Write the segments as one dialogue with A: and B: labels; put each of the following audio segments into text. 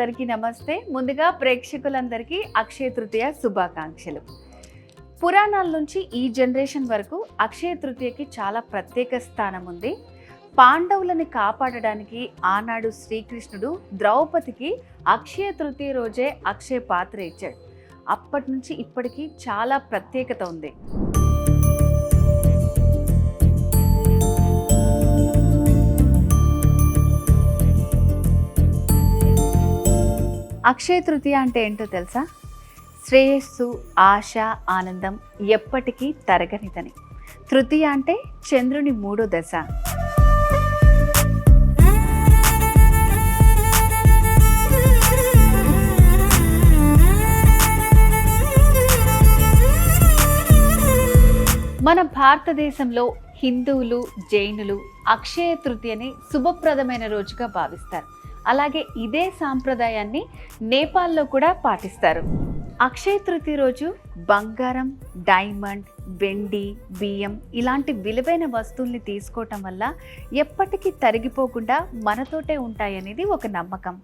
A: అందరికీ నమస్తే. ముందుగా ప్రేక్షకులందరికీ అక్షయ తృతీయ శుభాకాంక్షలు. పురాణాల నుంచి ఈ జనరేషన్ వరకు అక్షయ తృతీయకి చాలా ప్రత్యేక స్థానం ఉంది. పాండవులని కాపాడడానికి ఆనాడు శ్రీకృష్ణుడు ద్రౌపదికి అక్షయ తృతీయ రోజే అక్షయ పాత్ర ఇచ్చాడు. అప్పటి నుంచి ఇప్పటికీ చాలా ప్రత్యేకత ఉంది. అక్షయ తృతీయ అంటే ఏంటో తెలుసా? శ్రేయస్సు, ఆశ, ఆనందం ఎప్పటికీ తరగనిదని. తృతీయ అంటే చంద్రుని 3వ దశ. మన భారతదేశంలో హిందువులు, జైనులు అక్షయ తృతీయని శుభప్రదమైన రోజుగా భావిస్తారు. అలాగే ఇదే సాంప్రదాయాన్ని నేపాల్లో కూడా పాటిస్తారు. అక్షయ తృతీయ రోజు బంగారం, డైమండ్, వెండి, బియ్యం ఇలాంటి విలువైన వస్తువుల్ని తీసుకోవటం వల్ల ఎప్పటికీ తరిగిపోకుండా మనతోటే ఉంటాయనేది ఒక నమ్మకం.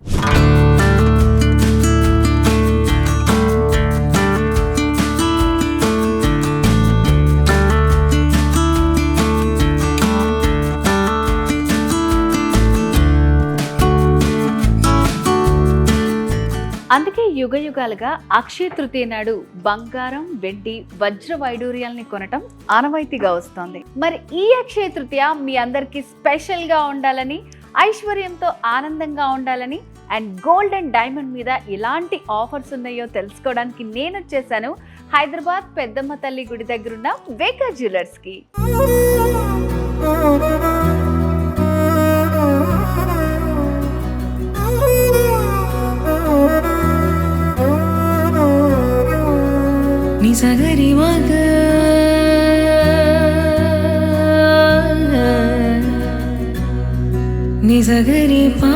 A: అందుకే యుగ యుగాలుగా అక్షయ తృతీయ నాడు బంగారం, వెండి, వజ్ర వైడూర్యాల్ని కొనటం ఆనవాయితీగా వస్తోంది. మరి ఈ అక్షయ తృతీయ మీ అందరికీ స్పెషల్గా ఉండాలని, ఐశ్వర్యంతో ఆనందంగా ఉండాలని అండ్ గోల్డ్ అండ్ డైమండ్ మీద ఎలాంటి ఆఫర్స్ ఉన్నాయో తెలుసుకోవడానికి నేను వచ్చేసాను హైదరాబాద్ పెద్దమ్మ తల్లి గుడి దగ్గరున్న వేగా జ్యువెలర్స్కి.
B: నిజగరి మగ నిజగరి పా.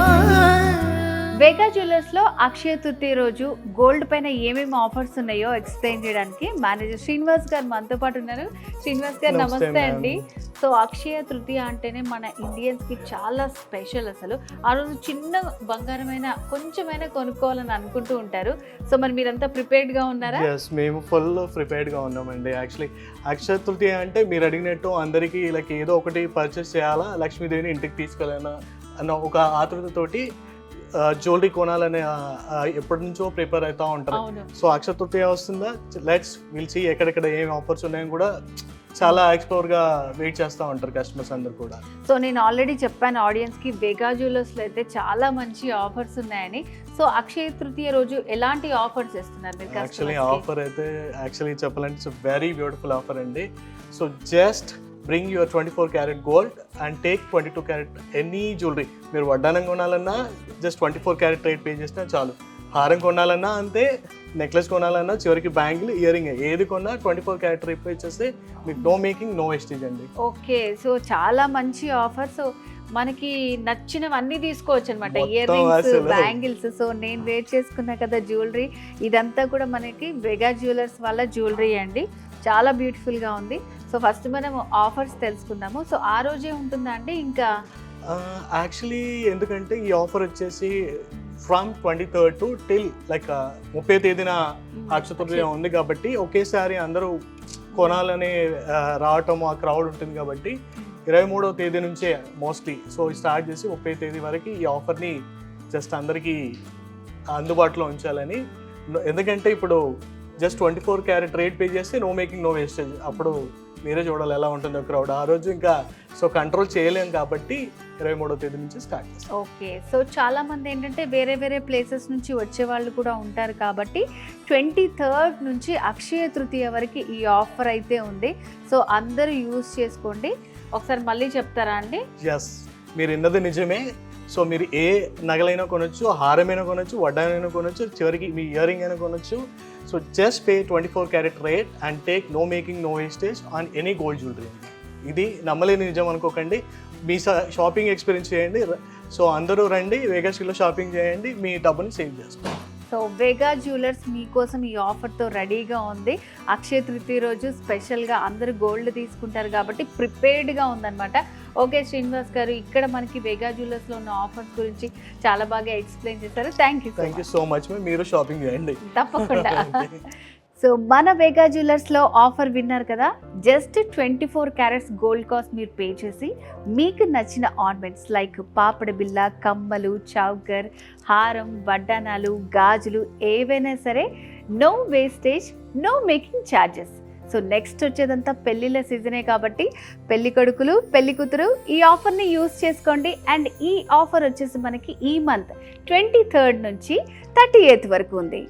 A: వేగా జ్యువెలర్స్లో అక్షయ తృతీయ రోజు గోల్డ్ పైన ఏమేమి ఆఫర్స్ ఉన్నాయో ఎక్స్ప్లెయిన్ చేయడానికి మేనేజర్ శ్రీనివాస్ గారు మనతో పాటు ఉన్నారు. శ్రీనివాస్ గారు నమస్తే అండి. సో అక్షయ తృతీయ అంటేనే మన ఇండియన్స్కి చాలా స్పెషల్. అసలు ఆ రోజు చిన్న బంగారమైన కొంచెమైనా కొనుక్కోవాలని అనుకుంటూ ఉంటారు. సో మరి మీరంతా ప్రిపేర్డ్గా ఉన్నారా?
C: మేము ఫుల్ ప్రిపేర్డ్గా ఉన్నామండి. యాక్చువల్లీ అక్షయ తృతీయ అంటే మీరు అడిగినట్టు అందరికీ లైక్ ఏదో ఒకటి పర్చేస్ చేయాలా, లక్ష్మీదేవిని ఇంటికి తీసుకెళ్ళాలా అన్న ఒక ఆతృతతోటి జ్యువెలరీ కొనాలనే ఎప్పటి నుంచో ప్రిపేర్ అవుతూ ఉంటారు. సో అక్షయ తృతీయ వస్తుందా, విల్ సీ ఎక్కడెక్కడ ఏం ఆఫర్స్ ఉన్నాయని కూడా చాలా ఎక్స్ప్లోర్గా వెయిట్ చేస్తూ ఉంటారు కస్టమర్స్ అందరు కూడా.
A: సో నేను ఆల్రెడీ చెప్పాను ఆడియన్స్కి వేగా జ్యువెలర్స్లో అయితే చాలా మంచి ఆఫర్స్ ఉన్నాయని. సో అక్షయ తృతీయ రోజు ఎలాంటి ఆఫర్స్ ఇస్తున్నారు మీరు?
C: యాక్చువల్లీ ఆఫర్ అయితే యాక్చువల్లీ చెప్పాలంటే ఇట్స్ వెరీ బ్యూటిఫుల్ ఆఫర్ అండి. So just bring your 24 karat gold and take 22 karat any jewelry. మీరు వడ్డానం కొనాలన్నా జస్ట్ 24 karat రేట్ పే చేసినా చాలు. హారం కొనాలన్నా అంతే, నెక్లెస్ కొనాలన్నా, చివరికి బ్యాంగిల్, ఇయర్ రింగ్ ఏది కొన్నా 24 karat రేట్ పే చేస్తే మీకు నో మేకింగ్, నో వేస్టేజ్ అండి.
A: ఓకే, సో చాలా మంచి ఆఫర్. సో మనకి నచ్చినవన్నీ తీసుకోవచ్చు అనమాట, ఇయర్ రింగ్స్, బ్యాంగిల్స్. సో నేను వేర్ చేసుకున్నా కదా జ్యువెలరీ, ఇదంతా కూడా మనకి వేగా జ్యువెలర్స్ వాళ్ళ జ్యువెలరీ అండి. చాలా బ్యూటిఫుల్గా ఉంది. సో ఫస్ట్ మనం ఆఫర్స్ తెలుసుకుందాము. సో ఆ రోజే ఉంటుందా అండి ఇంకా?
C: యాక్చువల్లీ ఎందుకంటే ఈ ఆఫర్ వచ్చేసి from 23rd to till like 30వ తేదీన అక్షయ తృతీయ ఉంది కాబట్టి ఒకేసారి అందరూ కొనాలని రావటం ఆ క్రౌడ్ ఉంటుంది కాబట్టి 23వ తేదీ నుంచే మోస్ట్లీ సో స్టార్ట్ చేసి 30వ తేదీ వరకు ఈ ఆఫర్ని జస్ట్ అందరికీ అందుబాటులో ఉంచాలని. ఎందుకంటే ఇప్పుడు జస్ట్ 24 karat రేట్ పే చేస్తే నో మేకింగ్, నో వేస్టేజ్. అప్పుడు మీరే చూడాలి ఎలా ఉంటుందో క్రౌడ్ ఆ రోజు. ఇంకా సో కంట్రోల్ చేయలేం కాబట్టి 23వ తేదీ నుంచి స్టార్ట్ చేస్తాం.
A: ఓకే, సో చాలా మంది ఏంటంటే వేరే వేరే ప్లేసెస్ నుంచి వచ్చే వాళ్ళు కూడా ఉంటారు కాబట్టి 23rd నుంచి అక్షయ తృతీయ వరకు ఈ ఆఫర్ అయితే ఉంది. సో అందరూ యూజ్ చేసుకోండి. ఒకసారి మళ్ళీ చెప్తారా అండి?
C: ఎస్, మీరు విన్నది నిజమే. సో మీరు ఏ నగలైనా కొనొచ్చు, హారమైనా కొనొచ్చు, వడ్డానైనా కొనొచ్చు, చివరికి మీ ఇయర్ రింగ్ అయినా కొనొచ్చు. So just pay 24 karat rate and take no making, no wastage on any gold jewellery. ఇది నమ్మలేని నిజం అనుకోకండి. మీ షాపింగ్ ఎక్స్పీరియన్స్ చేయండి. సో అందరూ రండి, వేగాస్లో షాపింగ్ చేయండి, మీ డబ్బుని సేవ్ చేసుకోండి.
A: సో వేగా జ్యువెలర్స్ మీకోసం ఈ ఆఫర్తో రెడీగా ఉంది. అక్షయ తృతీయ రోజు స్పెషల్గా అందరూ గోల్డ్ తీసుకుంటారు కాబట్టి ప్రిపేర్డ్గా ఉందన్నమాట. ఓకే శ్రీనివాస్ గారు, ఇక్కడ మనకి వేగా జ్యువెలర్స్లో ఉన్న ఆఫర్స్ గురించి చాలా బాగా ఎక్స్ప్లెయిన్ చేశారు. Thank you
C: so much ma'am. మీరు షాపింగ్ చేయండి
A: తప్పకుండా. సో మన వేగా జ్యువెలర్స్లో ఆఫర్ విన్నారు కదా, జస్ట్ 24 క్యారెట్స్ గోల్డ్ కాస్ట్ మీరు పే చేసి మీకు నచ్చిన ఆర్నమెంట్స్ లైక్ పాపడ బిల్ల, కమ్మలు, చౌకర్, హారం, వడ్డానాలు, గాజులు ఏవైనా సరే no wastage, no making charges. So next వచ్చేదంతా పెళ్ళిళ్ళ సీజనే కాబట్టి పెళ్లి కొడుకులు, పెళ్లి కూతురు ఈ ఆఫర్ని యూజ్ చేసుకోండి. అండ్ ఈ ఆఫర్ వచ్చేసి మనకి ఈ మంత్ 23rd నుంచి 38th వరకు ఉంది.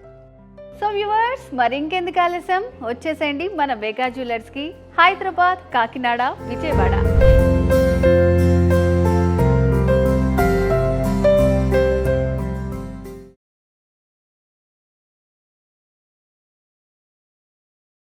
A: సో వ్యూవర్స్, మరి ఇంకెందుకు ఆలస్యం, వచ్చేసేయండి మన వేగా జ్యువెలర్స్కి, హైదరాబాద్, కాకినాడ, విజయవాడ.